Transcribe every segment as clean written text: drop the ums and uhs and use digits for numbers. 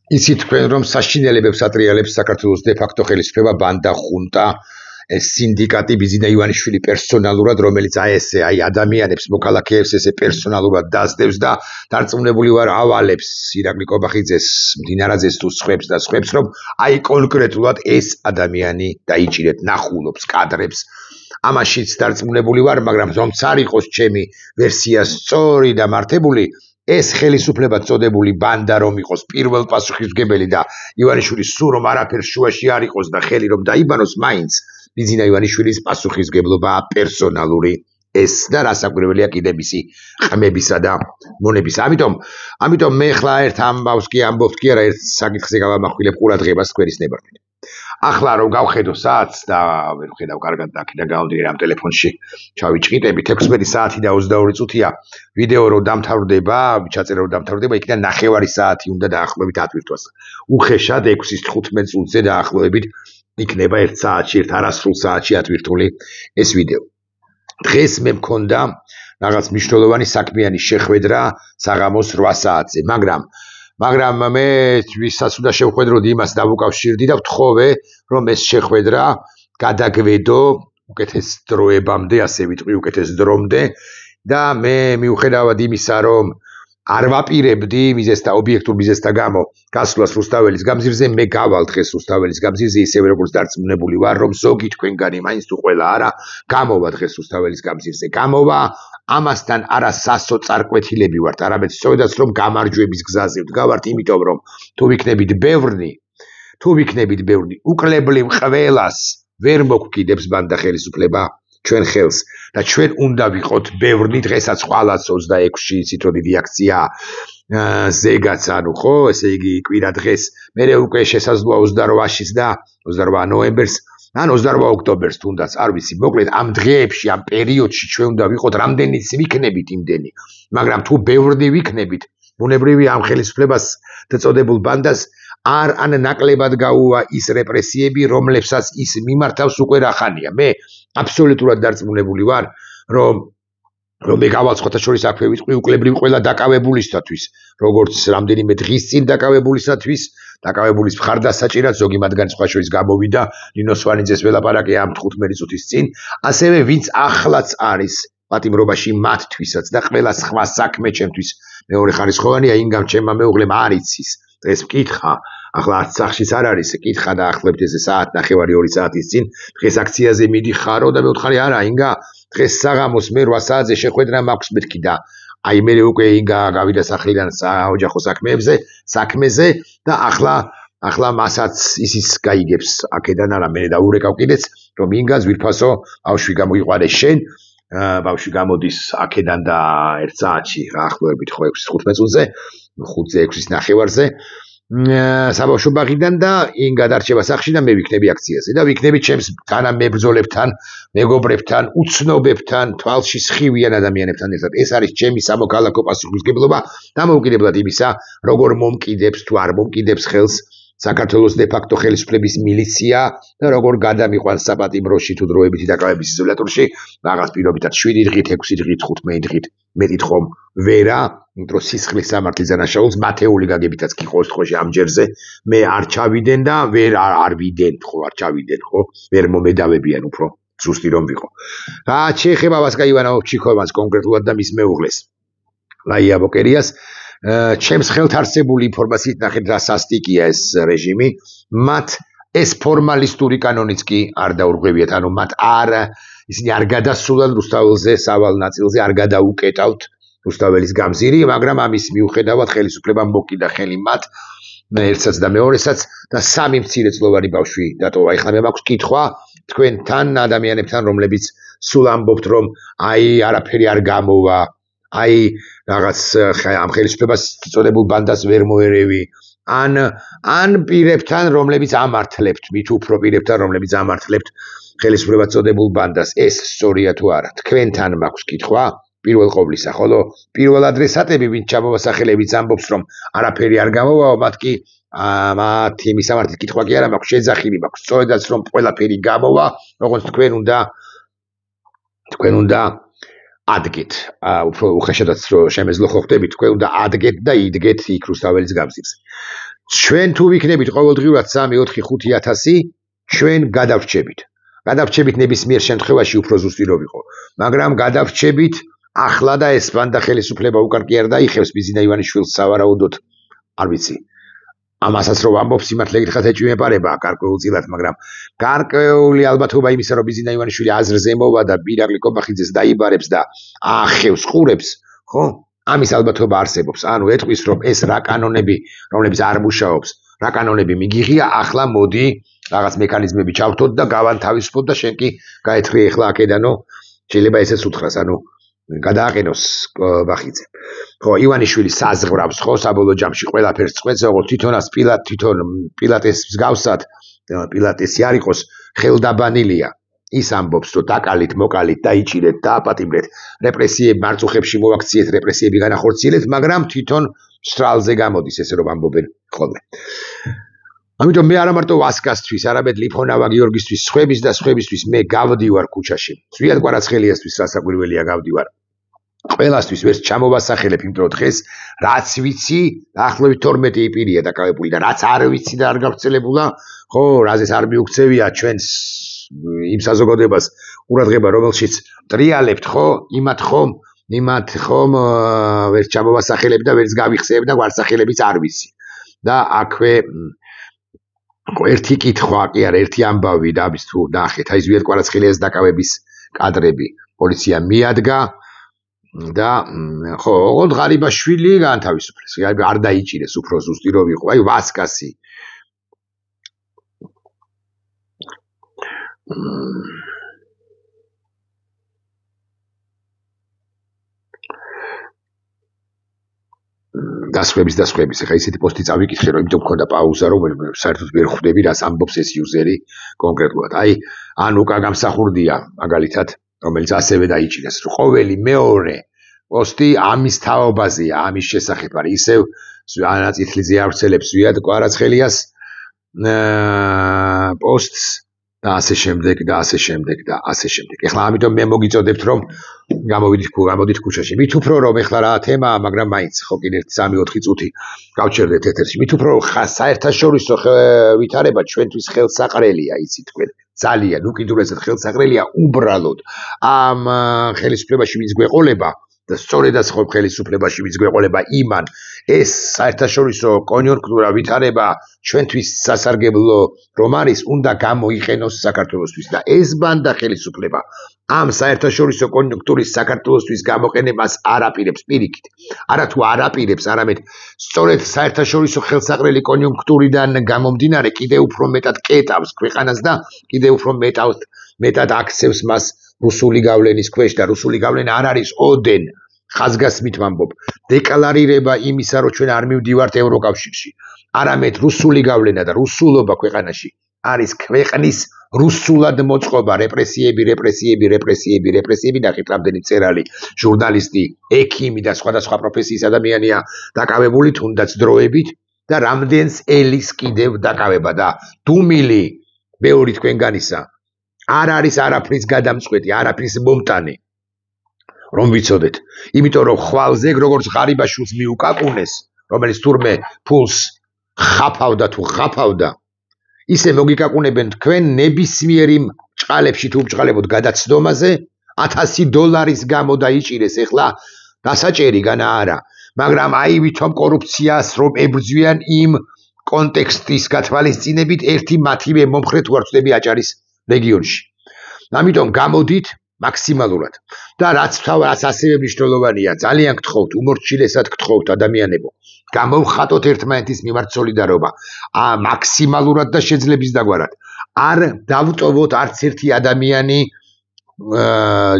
იცით თქვენ რომ საშინელებებს ატრიალებს საქართველოს დე-ფაქტო ხელისუფლება ბანდა ხუნტა ეს სინდიკატი ბიზინა ივანიშვილი პერსონალურად რომელიც აი ადამიანებს მოქალაქეებს ესე პერსონალურად დასდევს და დარწმუნებული ვარ ავალებს ირაკლი კობახიძეს მდინარაძეს თუ სხვებს რომ აი კონკრეტულად ეს ადამიანი დაიჭირეთ ნახულობს კადრებს ამაშიც დარწმუნებული ვარ მაგრამ რომც არ იყოს ჩემი ვერსია სწორი და მართებული ეს ხელისუფლება წოდებული ბანდა რომ იყოს პირველ პასუხისმგებელი და ივანიშვილის სულ რომ არაფერს შუაში არ იყოს და ხელი რომ დაიბანოს მაინც ბიზინა ივანიშვილის პასუხისმგებლობაა პერსონალური ეს და რასაკვირველია კიდე მისი ყმებისა და მონებისა ამიტომ მე ხლა ერთ ამბავს კი ამბობთ კი არა ერთ საკითხზე გავამახვილებ ყურადღებას თქვენის ნებართვით ახლა რომ გავხედო საათს და ვერ ვხედავ კარგად და აქედან გავდირი ამ ტელეფონში ჩავიჭყიტები 16 საათი და 22 წუთია ვიდეო რომ დამთავრდება ჩაწერა რომ დამთავრდება იქიდან 9 საათი უნდა დაახლოებით ატვირთვას უხეშად 6-ის 15 წუთზე დაახლოებით იქნება 1 საათში 1 არასრულ საათში ატვირთული ეს ვიდეო დღეს მე მქონდა რაღაც მნიშვნელოვანი საქმიანი შეხვედრა საღამოს 8 საათზე მაგრამ მე ვისაც უნდა შევხვედროდი იმას დავუკავშირდი და ვთხოვე რომ ეს შეხვედრა გადაგვედო უკეთეს დროებამდე ასე ვიტყვი უკეთეს დრომდე და მე მიუხედავად იმისა რომ არ ვაპირებდი მიზეს და ობიექტურ მიზესთა გამო გასვლას რუსთაველის გამზირზე მე გავალ დღეს რუსთაველის გამზირზე ისევე როგორც დარწმუნებული ვარ რომ ზოგი თქვენგანი მაინც თუ ყველა არა გამოვა დღეს რუსთაველის გამზირზე გამოვა ამასთან არა სასო წარკვეთილები ვართ არამედ სწორედაც რომ გამარჯვების გზაზე ვდგავართ იმიტომ რომ თუ ვიქნებით ბევრნი უკლებლივ ყველას ვერ მოგვკიდებს ბანდა ხელისუფლება ჩვენ ხელს და ჩვენ უნდა ვიყოთ ბევრნი დღესაც ხვალაც 26-ში იცით რომ დიდი აქცია ზეგაც ანუ ხო ესე იგი კვირა დღეს მე უკვე შესაძლოა 28-ში და 28 ნოემბერს ან 28 ოქტომბერს თუნდაც არ ვიცი მოკლედ ამ დღეებში ამ პერიოდში ჩვენ უნდა ვიყოთ რამდენიც ვიქნებით იმდენი მაგრამ თუ ბევრნი ვიქნებით ბუნებრივია ამ ხელისუფლებას დაწოდებულ ბანდას არ ან ნაკლებად გაუვა ის რეპრესიები რომლებსაც ის მიმართავს უკვე რახანია მე აბსოლუტურად დარწმუნებული ვარ რომ მე გავალ სხვათა შორის აქვე ვიტყვი უკლებრივ ყველა დაკავებულისათვის როგორც რამდენიმე დღის წინ დაკავებულისათვის დაკავებულის მხარდასაჭირად ზოგი მათგანი სხვა შორის გამოვიდა ნინო სვანიძეს ველაპარაკე ამ 15 წუთის წინ ასევე ვინც ახლაც არის პატიმრობაში მათთვისაც და ყველა სხვა საქმე ჩემთვის მეორე ხარისხოვანია ინგამ ჩემმა მეუღლემ არ იცის ეს მკითხა ახლა არც სახშიც არ არის კითხა და ახლობთ ესე საათ ნახევარი 2 საათის წინ დღეს აქციაზე მიდიხარო და მე ვთხარი არა ინგა დღეს საღამოს მე 8 საათზე შეხვედრა მაქვს მეთქი და აი მე უკვე ინგა გავიდა სახლიდან საოჯახო საქმეზე და ახლა მასაც ისიც გაიგებს აქედან არა მე დაურეკავ კიდეც რომ ინგა ძვირფასო ბავშვი გამოიყვანე შენ ბავშვი გამოდის აქედან და 1 საათში ახლობებით ხო 6-15 წუთზე 5-ზე 6-ის ნახევარზე საბავშვო ბაღიდან და ინ გადარჩება სახში და მე ვიქნები აქციაზე და ვიქნები ჩემს თანამებრძოლებთან, მეგობრებთან, უცნობებთან, თვალში სხივიან ადამიანებთან ერთად. ეს არის ჩემი სამოქალაქო პასუხისმგებლობა დამოუკიდებლად იმისა, როგორ მომკიდებს თუ არ მომკიდებს ხელს საქართველოს დე-ფაქტო ხელისუფლების მილიცია და როგორ გადამიყვანს საპატიმროში თუ დროებითი დაკავების იზოლატორში რაღაც პირობითად 7 დღით, 6 დღით, 15 დღით მეტით ხომ ვერა იმიტომ სისხლის სამართლის დანაშაულს მათეული გაგებითაც კი ყოს თქოში ამ ჯერზე მე არ ჩავიდენ და ვერ არ ვიდენ ხო არ ჩავიდენ ხო ვერ მომედავებიან უფრო ზუსტი რომ ვიყო რა შეეხება ვასკა ივანოვ-ჩიქოვანს კონკრეტულად და მის მეუღლეს ლაია ბოკერიას ჩემს ხელთარსებული ინფორმაციით ნახეთ რა სასტიკია ეს რეჟიმი მათ ეს ფორმალისტური კანონიც კი არ დაურღვევიათ ანუ მათ არ ისინი არ გადასულან რუსთაველზე სავალ ნაწილზე არ გადაუკეტავთ რუსთაველის გამზირი მაგრამ ამის მიუხედავად ხელისუფლებამ მოკიდა ხელი მათ ერთსაც და მეორესაც და 3 მცირეწლოვანი ბავშვი დატოვა ეხლა მე მაქვს კითხვა თქვენთან ადამიანებთან რომლებიც სულ ამბობთ რომ აი არაფერი არ გამოვა აი რაღაც ამ ხელისუფლებას წოდებულ ბანდას ვერ მოერევი ან პირებთან რომლებიც ამართლებთ მით უფრო პირებთან რომლებიც ამართლებთ ხელისუფლებას წოდებულ ბანდას ეს სწორია თუ არა თქვენთან მაქვს კითხვა პირველ ყოვლისა ხოლო პირველ ადრესატები ვინც ჩამოვასახელებიც ამბობს რომ არაფერი არ გამოვაო მათი მისამართი კითხვა კი არა მაქვს შეძახილი მაქვს სწორედაც რომ ყველაფერი გამოვა როგორც თქვენ უნდა ადგეთ უფრო უხეშადაც რომ შემეძლო ხო ხდებით თქვენ უნდა ადგეთ და იდგეთ იქ რუსთაველის გამზირზე ჩვენ თუ ვიქნებით ყოველდღიურად 3-4-5,000 ჩვენ გადავრჩებით. გადავრჩებით ნებისმიერ შემთხვევაში უფრო ზუსტი რომ ვიყო, მაგრამ გადავრჩებით ახლა და ეს ბანდა ხელისუფლება უკან კი არ დაიხევს ბიზინა ივანიშვილს სავარაუდოდ არ ვიცი. ამასაც რომ ამბობს სიმართლე გითხრათ ეჭვმეპარება გარკვეულწილად, მაგრამ გარკვეული ალბათობა იმისა რომ ბიზინა ივანიშვილი აზრზე მოვა და ირაკლი კობახიძეს დაიბარებს და ახევს ყურებს, ხო? ამის ალბათობა არსებობს. ანუ ეტყვის რომ ეს რა კანონები, რომლებიც არ მუშაობს, რა კანონები მიგიღია, ახლა მოდი რაღაც მექანიზმები ჩავთოთ და გავანთავისუფლოთ და შენ კი გაეთხრი ახლა აქედანო შეიძლება ესეც უთხრას, ანუ გადააყენოს კობახიძე. ხო, ივანიშვილი საზღვრავს ხო საბოლოო ჯამში ყველაფერს წყვეტს, როგორც თვითონ პილატეს მსგავსად, პილატესი არ იყოს ხელდაბანილია. ის ამბობს რომ დაკალით, მოკალით, დაიჭირეთ, დააპატიმრეთ, რეპრესიები მარწუხებში მოვაქციეთ, რეპრესიები განახორციელეთ, მაგრამ თვითონ სტრალზე გამოდის ესე რომ ამბობენ ხოლმე. ამიტომ მე არა მარტო ვასკასთვის, არამედ ლიფონავა გიორგისთვის, სხვებისთვის მე გავდივარ ქუჩაში. ზვიად კვარაცხელიასთვის რასაკვირველია გავდივარ. ყველასთვის ვერც ჩამოვასახელებ, იმიტომ რომ დღეს რაც ვიცი, დაახლოებით 12 იპირია დაკავებული და რაც არ ვიცი და არ გავრცელებულა, ხო, რაზეც არ მიუქცევია ჩვენს იმ საზოგადოებას ყურადღება, რომელშიც ტრიალებთ, ხო, იმათ ხომ ვერც ჩამოვასახელებ და ვერც გავიხსენებ და გვარსახელებიც არ ვიცი. და აქვე ერთი კითხვა კი არა, ერთი ამბავი და ამის თუ ნახეთ, აი ზვიად კვარაცხელიას დაკავების კადრები პოლიცია მიადგა და ხო, ოღონდ ღარიბაშვილი განთავისუფლეს. არ დაიჭირეს უფრო ზუსტი რომ იყო, აი ვასკასი. დასხვების. ეხლა ისეთი პოსტი წავიკითხე, რომ იმიტომ მქონდა პაუზა, რომ საერთოდ ვერ ხვდები, რას ამბობს ეს იუზერი კონკრეტულად. აი, ანუკა გამსახურდია, მაგალითად, რომელიც ასევე დაიჭირეს, რომ ყოველი მეორე პოსტი ამის თაობაზეა, ამის შესახებ არის. ისევ ანა წითლიძე ავრცელებს ზვიად კვარაცხელიას პოსტს და ასე შემდეგ. ეხლა ამიტომ მე მოგიწოდებთ, რომ გამოდით ქუჩაში. მით უფრო რომ ეხლა რა თემაა, მაგრამ მაინც ხო კიდე 3-4 წუთი გავჩერდეთ ეთერში. მით უფრო საერთაშორისო ვითარება ჩვენთვის ხელსაყრელია, იცით თქვენ. ძალიან უკიდურესად ხელსაყრელია უბრალოდ ამ ხელისუფლებაში ვინც გვეყოლება და სწორედაც ხო ხელისუფლებაში ვინც გვეყოლება იმან ეს საერთაშორისო კონიუნქტურა ვითარება ჩვენთვის სასარგებლო რომ არის, უნდა გამოიყენოს საქართველოსთვის და ეს ბანდა ხელისუფლება ამ საერთაშორისო კონიუნქტურის საქართველოსთვის გამოყენებას არ აპირებს პირიქით. არა თუ არ აპირებს, არამედ სწორედ საერთაშორისო ხელსაყრელი კონიუნქტურიდან გამომდინარე კიდევ უფრო მეტად კეტავს ქვეყანას და კიდევ უფრო მეტად აქცევს მას რუსული გავლენის ქვეშ და რუსული გავლენა არ არის ოდენ ხაზგასმით ვამბობ დეკლარირება იმისა რომ ჩვენ არ მივდივართ ევროკავშირში, არამედ რუსული გავლენა და რუსულობა ქვეყანაში არის ქვეყნის რუსულად მოწყობა, რეპრესიები, ნახეთ რამდენი მწერალი, ჟურნალისტი, ექიმი და სხვადასხვა პროფესიის ადამიანია დაკავებული თუნდაც დროებით და რამდენს ელის კიდევ დაკავება და დუმილი მეორე თქვენგანისა არ არის არაფრის გადამწყვეტი, არაფრის მომტანი. რომ ვიცოდეთ, იმიტომ რომ ხვალზე როგორც ღარიბაშვილს მიუკაკუნეს, რომელიც თურმე ფულს ხაფავდა თუ ღაფავდა, ისე მოგიკაკუნებენ თქვენ ნებისმიერი ჭყალებში თუ ბრჭყალებოდ გადაცდომაზე $1000 გამო დაიჭირეს, ეხლა დასაჭერი განა არა, მაგრამ აი ვითომ კორუფციას რომ ებრძვიან იმ კონტექსტის გათვალისწინებით ერთი მათივე მომხრე თუ არ ვწდები აჭარის რეგიონში. ამიტომ გამოდით მაქსიმალურად და რაც ასევე მნიშვნელოვანია, ძალიან გთხოვთ, უმორჩილესად გთხოვთ ადამიანებო, გამოვხატოთ ერთმანეთის მიმართ სოლიდარობა, მაქსიმალურად და შეძლების დაგვარად. არ დავტოვოთ არც ერთი ადამიანი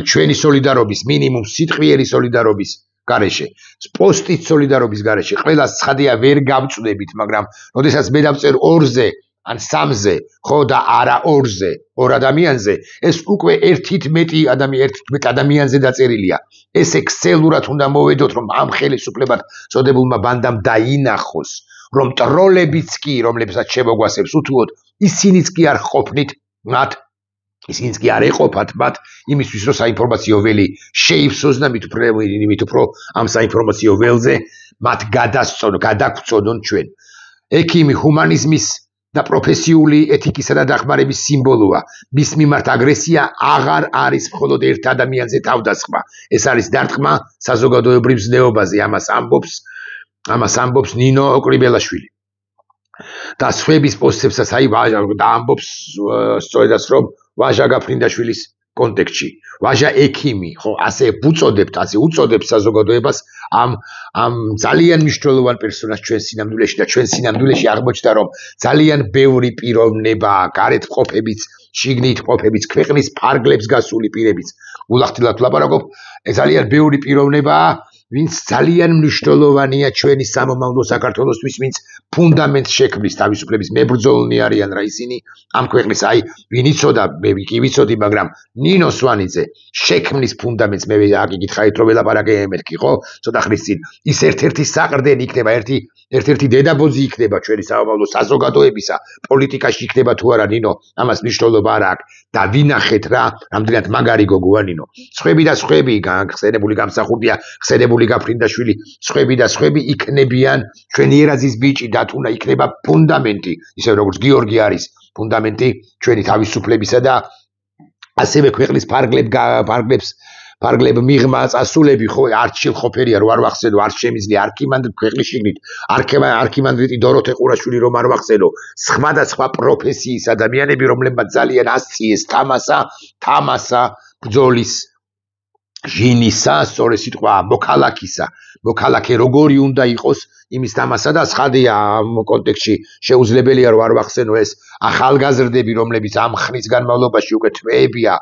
ჩვენი სოლიდარობის, მინიმუმ სიტყვიერი სოლიდარობის გარეშე, პოსტით სოლიდარობის გარეშე, ყველას ცხადია ვერ გავწვდებით, მაგრამ როდესაც მე დავწერ 2-ზე ან 3-ზე, ხო და არა 2-ზე, 2 ადამიანზე, ეს უკვე ერთით მეტ ადამიანზე დაწერილია. ეს ექსელურად უნდა მოვედოთ, რომ ამ ხელისუფლებად წოდებულმა ბანდამ დაინახოს, რომ ტროლებიც კი, რომლებსაც შემოგვასებს უთუოდ, ისინიც კი არ ყოფნით მათ, ისინიც კი არ ეყოფათ მათ იმისთვის, რომ საინფორმაციო ველი შეივსოს და მით უფრო ამ საინფორმაციო ველზე მათ გადაგვრცოდონ ჩვენ. ექიმი ჰუმანიზმის და პროფესიული ეთიკისა და დახმარების სიმბოლოა. მის მიმართ აგრესია აღარ არის მხოლოდ ერთ ადამიანზე თავდასხმა. ეს არის დარტყმა საზოგადოებრივ ზნეობაზე. ამას ამბობს ნინო ოკრიბელაშვილი. და სხვების პოსტებსაც და ამბობს სწორედაც რომ ვაჟა გაფრინდაშვილის კონტექსტში. ვაჟა ექიმი, ხო, ასე უწოდებს საზოგადოებას ამ ძალიან მნიშვნელოვან პერსონაჟს ჩვენ სინამდვილეში და ჩვენ სინამდვილეში აღმოჩნდა რომ ძალიან ბევრი პიროვნებაა, გარეთ ყოფებიც, შიგნით ყოფებიც, ქვეყნის ფარგლებს გასული პირებიც. ულახდილად ვლაპარაკობ, ძალიან ბევრი პიროვნებაა, ვინც ძალიან მნიშვნელოვანია ჩვენი სამომავლო საქართველოსთვის, ვინც ფუნდამენტს შექმნის თავისუფლების მებრძოლნი არიან რა ისინი ამ ქვეყნის, აი, ვინ იცოდა, მე კი ვიცოდი, მაგრამ ნინო სვანიძე შექმნის ფუნდამენტს, მე აკითხავით რომ ველაპარაკე ემერკი, ხო? ცოტა ხნის წინ. ის ერთ-ერთი საყრდენი იქნება, ერთ-ერთი დედაბოძი იქნება ჩვენი სამომავლო საზოგადოებისა, პოლიტიკაში იქნება თუ არა ნინო, ამას მნიშვნელობა არ აქვს. და ვინახეთ რა, რამდენად მაგარი გოგოა ნინო. სხვები და სხვები, ხსენებული გამსახურდია, ხსენებული გაფრინდაშვილი, სხვები და სხვები იქნებიან ჩვენი ერაზის ბიჭი დათუნა იქნება ფუნდამენტი, ისე როგორც გიორგი არის ფუნდამენტი ჩვენი თავისუფლებისა და ასევე ქვეყნის ფარგლებ მიღმა წასულები, ხო, არჩილ ხოფერია რო არ ვახსენო, არ შემიძლია არქიმანდრიტ ქვეყნის შიგნით, არქიმანდრიტი დოროთე ყურაშვილი რომ არ ვახსენო, სხვადასხვა პროფესიის ადამიანები, რომლებმაც ძალიან ასწიეს თამასა ბრძოლის ჟინისა, სწორი სიტყვა მოქალაქისა, მოქალაქე როგორი უნდა იყოს იმის თამასა და ცხადია ამ კონტექსტში შეუძლებელია რომ არ ვახსენო ეს ახალგაზრდები, რომლებიც ამ ხნის განმავლობაში უკვე თვეებია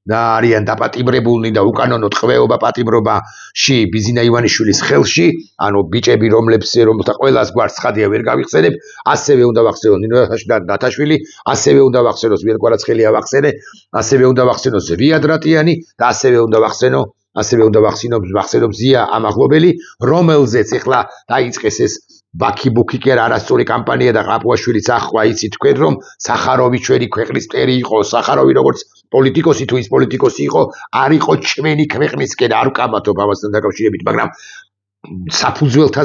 და არიან დაპატიმრებულნი და უკანონო ტყვეობა პატიმრობაში ბიზინა ივანიშვილის ხელში, ანუ ბიჭები, რომელთა ყველას გვარს ცხადია ვერ გავიხსენებ, ასევე უნდა ვახსენო ნინო დათაშვილი, ასევე უნდა ვახსენო ზვიად კვარაცხელია ვახსენე, ასევე უნდა ვახსენო ზვიად რატიანი და ასევე უნდა ვახსენო ზია ამაღლობელი, რომელზეც ეხლა დაიწყეს ეს ბაქი-ბუქი კი არასწორი კამპანია და ყაპუაშვილიც ახლა იცით თქვენ რომ სახაროვი ჩვენი ქვეყნის მტერი იყო, სახაროვი როგორც პოლიტიკოსი თუ ის პოლიტიკოსი იყო, არ იყო ჩვენი ქვეყნისკენ, არ ვკამათობ ამასთან დაკავშირებით, მაგრამ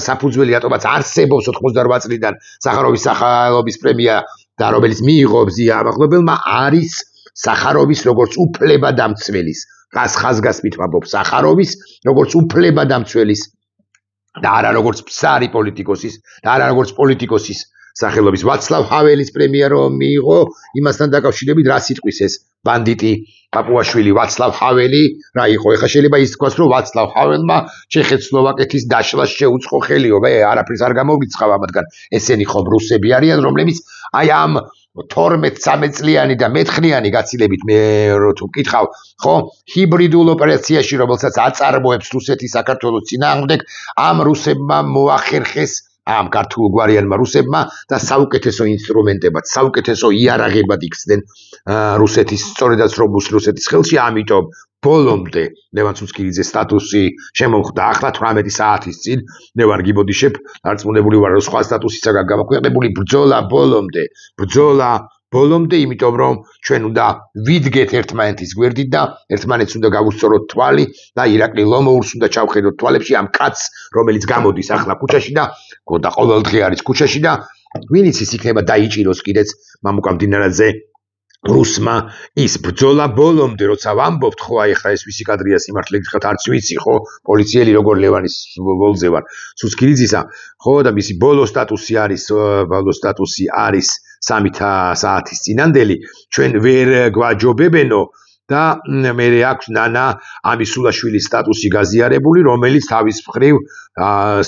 საფუძველი რატომაც არსებობს 88 წლიდან სახაროვის სახელობის პრემია და რომელიც მიიღო ზია ამაღლობელმა არის სახაროვის როგორც უფლებადამცველის, ხაზგასმით ვამბობ, სახაროვის როგორც უფლებადამცველის და არა როგორც ფსარი პოლიტიკოსის და არა როგორც პოლიტიკოსის სახელობის ვაცლავ ჰაველის პრემია რომ მიიღო, იმასთან დაკავშირებით რა სიტყვის ეს ბანდიტი პაპუაშვილი ვაცლავ ჰაველი რა იყო? ეხლა შეიძლება ის თქვას რომ ვაცლავ ჰაველმა ჩეხეთსლოვაკეთის დაშლას შეუწყო ხელიო, მე არაფერს არ გამოვიწყავ ამათგან. ესენი ხომ რუსები არიან, რომლებიც აი ამ 12-13 წლიანი და მეთხნიანი გაცილებით მე თუ მკითხავ, ხო, ჰიბრიდულ ოპერაციაში, რომელსაც აწარმოებს რუსეთი საქართველოს წინააღმდეგ, ამ რუსებმა მოახერხეს ამ ქართულ გვარიანმა რუსებმა და საუკეთესო ინსტრუმენტებად, საუკეთესო იარაღებად იქცნენ რუსეთის, სწორედაც რომ რუსეთის ხელში, ამიტომ ბოლომდე ლევან ცუცქირიძეს სტატუსი შემოვხდა ახლა 18 საათის წინ, მე ვარ გიბოდიშებ, დარწმუნებული ვარ რომ სხვა სტატუსისაგან გამოქვეყნებული ბოლომდე, იმიტომ რომ ჩვენ უნდა ვიდგეთ ერთმანეთის გვერდით და ერთმანეთს უნდა გავუსწოროთ თვალი და ირაკლი ლომოურს უნდა ჩავხედოთ თვალებში ამ კაცს, რომელიც გამოდის ახლა ქუჩაში და ყოველდღე არის ქუჩაში და ვინიც ის იქნება დაიჭიროს კიდეც მამუკა მდინარაძე რუსმა ის ბრძოლა ბოლომდე, როცა ვამბობთ, ხო, აი ხა ეს ვისი კადრია სიმართლე გითხრათ, არც ვიცი, ხო, პოლიციელი როგორ ლევანის ბოლზე ვარ, ცუცქირიძისა, ხო, და მისი ბოლო სტატუსი არის 3 საათის წინანდელი, ჩვენ ვერ გვაჯობებენო და მე აქვს ნანა ამისულაშვილის სტატუსი გაზიარებული, რომელიც თავის მხრივ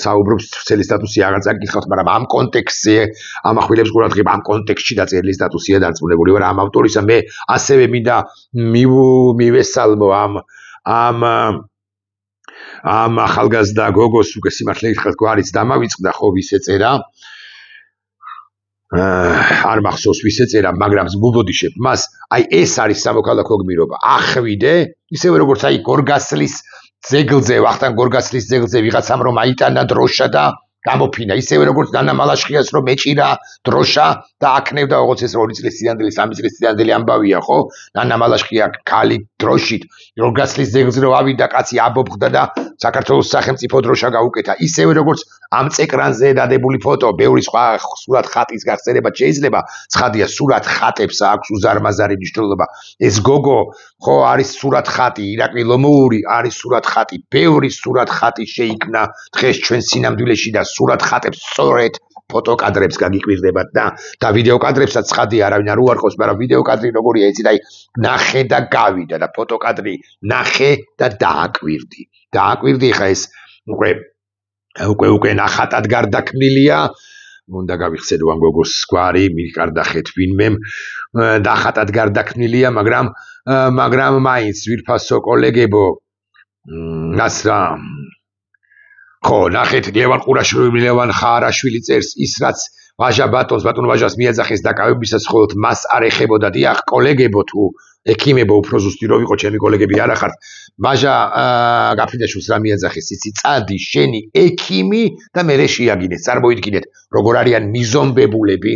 საუბრობს ცელი სტატუსი აღარ წაკითხავთ, მაგრამ ამ კონტექსტზე ამახვილებს ყურადღება, ამ კონტექსტში დაწერილი სტატუსია დარწმუნებული ვარ ამ ავტორისა. მე ასევე მინდა მივესალმო ამ ახალგაზრდა გოგოს, უკვე სიმართლე გითხრათ გვარიც დამავიწყდა, ხო, ვის ეწერა, არ მახსოვს ვის ეწერა, მაგრამ გუბოდიშებ მას, აი ეს არის სამოქალაქო გმირობა. ახვიდე, ისევე როგორც აი გორგასლის ძეგლზე, ვახტანგ გორგასლის ძეგლზე ვიღაცამ რომ აიტანა დროშა და გამოფინა, ისევე როგორც ნანა მალაშხიას რომ ეჭირა დროშა და აკნევდა როგორც ეს 2 წლის წინანდელი, 3 წლის წინანდელი ამბავია, ხო? ნანა მალაშხია ქალი დროშით გორგასლის ძეგლზე რომ ავიდა, კაცი აბობხდა და საქართველოს სახელმწიფო დროშა გაუკეთა, ისევე როგორც ამ წეკრანზე დადებული ფოტო, ბევრი სხვა სურათ ხატის გახსენება შეიძლება, ცხადია სურათ ხატებს აქვს უზარმაზარი მნიშვნელობა. ეს გოგო ხო არის სურათ ხატი, ირაკლი ლომოური არის სურათ ხატი, ბევრი სურათ ხატი შეიქმნა დღეს ჩვენ სინამდვილეში და სურათ ხატებს სწორედ ფოტოკადრებს გაგიკვირდებათ და ვიდეო კადრებსაც ცხადია არავინ არ უარყოფს, მაგრამ ვიდეო კადრი როგორია იცით, აი ნახე და გავიდა და ფოტოკადრი ნახე და დააკვირდი. დააკვირდი ხა ეს უკვე ნახატად გარდაქმნილია. უნდა გავიხსენო ამ გოგოს გვარი, მიყარდახეთ ვინმე ნახატად გარდაქმნილია, მაგრამ მაინც ვირფასო კოლეგებო, რას რა ხო, ნახეთ ლევან ყურაშვილი, ლევან ხარაშვილი წერს ის რაც ვაჟა ბატონ ვაჟას მიაძახეს დაკავებისას, ხოლო მას არ ეხებოდა. დიახ, კოლეგებო თუ ექიმებო, უფრო ზუსტი რო ვიყო, ჩემი კოლეგები არ ახართ. ვაჟა გაფრინდაშვილს რა მიაძახეს, იცი, წადი შენი ექიმი და მერე შეაგინეს. წარმოიდგინეთ, როგორ არიან მიზომბებულები,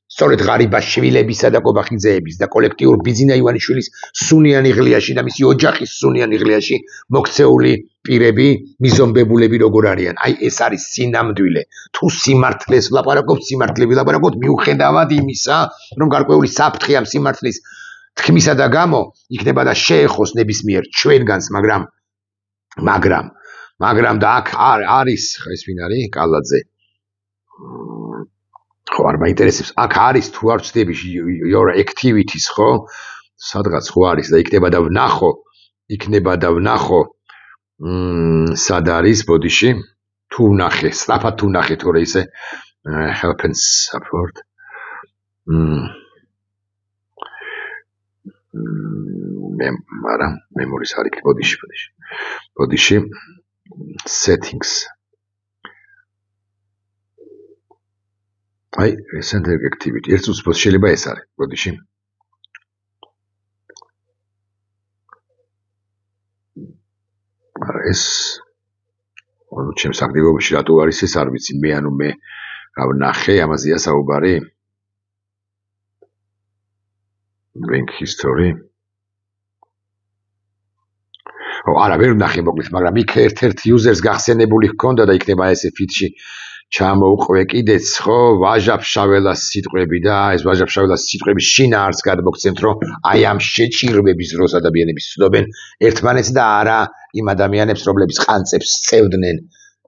სწორედ ღარიბა შვილებისა და კობახიძეების და კოლექტიურ ბიძინა ივანიშვილის სუნიანი ღლიაში და მისი ოჯახის სუნიანი ღლიაში მოქცეული პირები, მიზომბებულები როგორ არიან. აი ეს არის სინამდვილე. თუ სიმართლეს ვლაპარაკობთ, სიმართლე ვილაპარაკოთ, მიუხედავად იმისა, რომ გარკვეული საფრთხე ამ სიმართლის თქმისა და გამო იქნება და შეეხოს ნებისმიერ ჩვენგანს, მაგრამ და აქ არის ეს ვინ არის? კალაძე. ხო, არ მაინტერესებს. აქ არის თუ არ ვწდები your activities, ხო? სადღაც ხო არის და იქნება და ვნახო სად არის ბოდიში? თუ ვნახე, სწრაფად თუ ვნახე, თორე ისე help and support. memories არ იქნება ბოდიში. settings. აი, recent activity. ერთ უცბოს შეიძლება ეს არის, ბოდიში. ეს ჩემს აქტივობაში რატო არის ეს არ ვიცი, მე რა ვნახე, ამაზეა საუბარი. Link history. არა, ვერ ვნახე მოკლედ, მაგრამ იქ ერთ-ერთ users გახსენებული ჰქონდა და იქნება ესე ფიტში ჩამოუყვე კიდეც, ხო, ვაჟა-ფშაველას სიტყვები და ეს ვაჟა-ფშაველას სიტყვების შინაარსს გადმოგცემთ, რომ აი ამ შეჭირვების დროს ადამიანები ცნობენ ერთმანეთს და არა იმ ადამიანებს, რომლებიც ყანწებს სწევდნენ,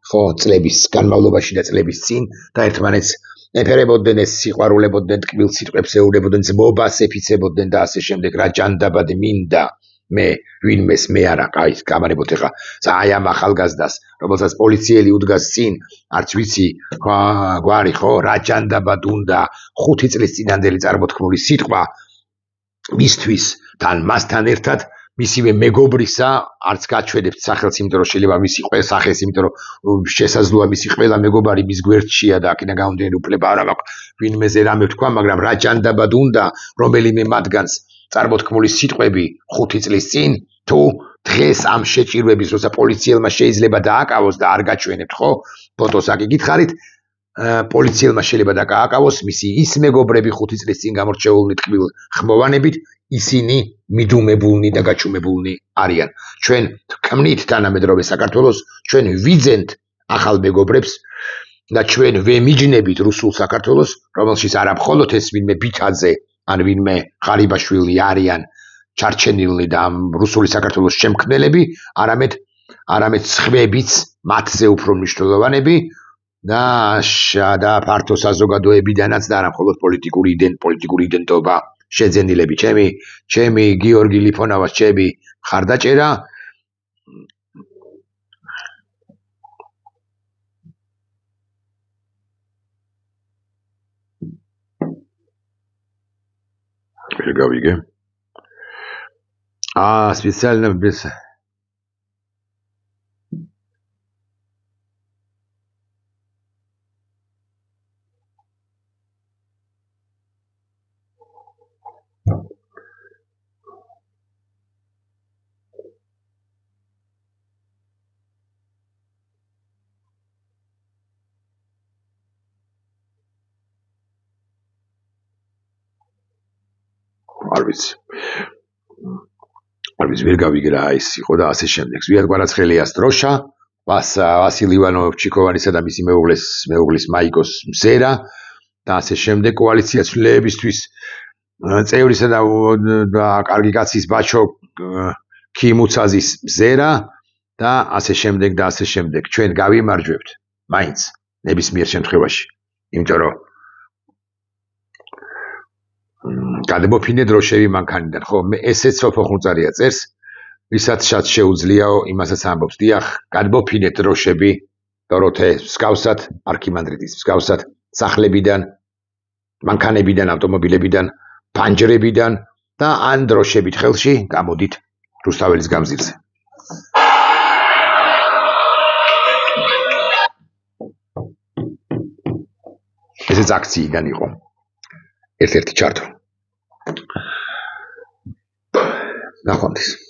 ხო, წლების განმავლობაში და წლების წინ და ერთმანეთს ეფერებოდნენ, ეს სიყვარულებოდნენ, ტკბილ სიტყვებს ეუბნებოდნენ, ძმობას ეფიცებოდნენ და ასე შემდეგ. რა ჭანდაბად მინდა მე ვინმეს მე არა, აი გამარებოთ ეხა აი ამ ახალგაზრდას, რომელსაც პოლიციელი უდგას წინ, არც ვიცი გვარი ხო, რა ჭანდაბად უნდა 5 წლის წინანდელი წარმოთქმული სიტყვა მისთვის თან მასთან ერთად მისივე მეგობრისა არც გაჩვენებთ სახელს, იმიტომ რომ შეიძლება მისი სახელს, იმიტომ რომ შესაძლოა მისი ყველა მეგობარი მის გვერდშია და აქედან გამომდინარე უფლება არ აქვს ვინმეზე რამე ვთქვა, მაგრამ რა ჭანდაბად უნდა რომელიმე მათგანს წარმოთქმული სიტყვები 5 წლის წინ თუ დღეს ამ შეჭირვების როცა პოლიციელმა შეიძლება დააკავოს და არ გაჩვენებთ, ხო? ფოტოს აქ გითხარით, პოლიციელმა შეიძლება დააკავოს მისი ის მეგობრები 5 წლის წინ გამორჩეულნი ტკბილ ხმოვანებით, ისინი მიდუმებულნი და გაჩუმებულნი არიან. ჩვენ ვქმნით თანამედროვე საქართველოს, ჩვენ ვიძენთ ახალ მეგობრებს და ჩვენ ვემიჯნებით რუსულ საქართველოს, რომელშიც არა მხოლოდ ეს ვინმე ბიჭაძე ან ვინმე ღარიბაშვილი არიან ჩარჩენილნი და ამ რუსული საქართველოს შემქმნელები, არამედ სხვებიც მათზე უფრო მნიშვნელოვანები და ფართო საზოგადოებიდანაც და არა მხოლოდ პოლიტიკური იდენტობა შეძენილები. ჩემი გიორგი ლიფონავას ჩემი ხარდაჭერა გავიგე. Специально без არ ვიცი ვერ გავიგე რა ის იყო და ასე შემდეგ. ზვიად კვარაცხელიას დროშა ვასილ ივანოვ-ჩიქოვანისა და მისი მეუღლის მაიკოს მზერა და ასე შემდეგ კოალიცია ცვლილებებისთვის წევრისა და კარგი კაცის ბაჩო ქიმუცაზის მზერა და ასე შემდეგ და ასე შემდეგ. ჩვენ გავიმარჯვებთ მაინც ნებისმიერ შემთხვევაში, იმიტომ რომ გადმოფინე დროშები მანქანიდან, ხო, მე ესეც სოფოხუნწარია წერს, ვისაც შეუძლიაო იმასაც ამბობს, დიახ, გადმოფინეთ დროშები დოროთე მსგავსად, არქიმანდრიტის მსგავსად, სახლებიდან, მანქანებიდან, ავტომობილებიდან, ფანჯრებიდან და ან დროშებით ხელში გამოდით რუსთაველის გამზირზე. ესეც აქციიდან იყო ერთ-ერთი ჩართო. ნახვამდის.